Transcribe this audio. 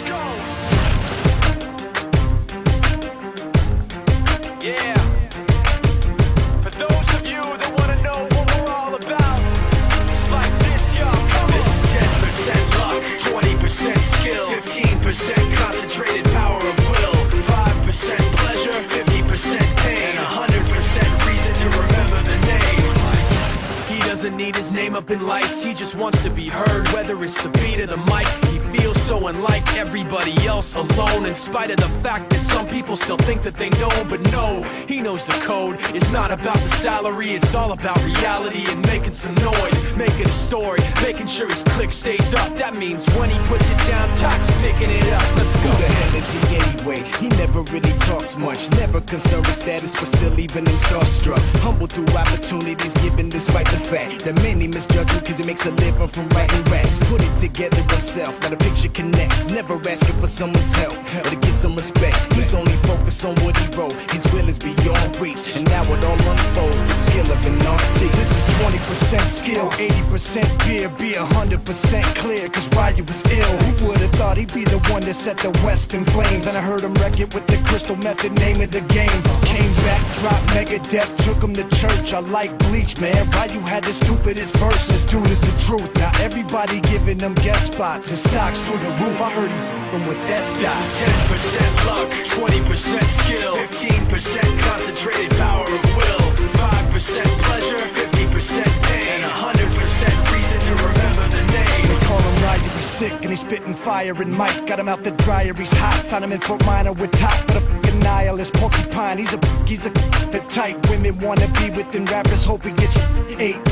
Let's go. Yeah. For those of you that want to know what we're all about, it's like this, y'all. This is 10% luck, 20% skill, 15% concentrated power of will, 5% pleasure, 50% pain, and 100% reason to remember the name. He doesn't need his name up in lights, he just wants to be heard, whether it's the beat or the mic. He feels so unlike everybody else, alone, in spite of the fact that some people still think that they know. But no, he knows the code. It's not about the salary, it's all about reality and making some noise, making a story, making sure his click stays up. That means when he puts it down, Tox picking it up. Let's go. Who the hell is he anyway? He never really talks much, never concerned with status, but still even in starstruck. Humble through opportunities given despite the fact that many misjudge him cause he makes a living from writing raps. Put it together himself, now the picture connects. Never asking for someone's help or to get some respect. He's only focused on what he wrote. His will is beyond reach, and now it all unfolds. The skill of an artist. This is 20% skill, 80% fear, be 100% clear, cause Ryu was ill. Who would've thought he'd be the one that set the West in flames? And I heard him wreck it with the crystal method, name of the game. Came back, dropped Megadeth, took him to church. I like Bleach, man. Ryu had the stupidest verses, dude is the truth. Now everybody giving them guest spots, his stocks through the roof. I heard he f***ing with that stock. This is 10% luck, 20% skill, 15% concentrated power of will, 5% pleasure, 50% pain, and 100% reason to remember the name. They call him Ryu, he's sick and he's spitting fire. And Mike got him out the dryer, he's hot. Found him in Fort Minor with top, but a f***ing nihilist porcupine. He's a the type women wanna be within rappers, hope he gets 8 years.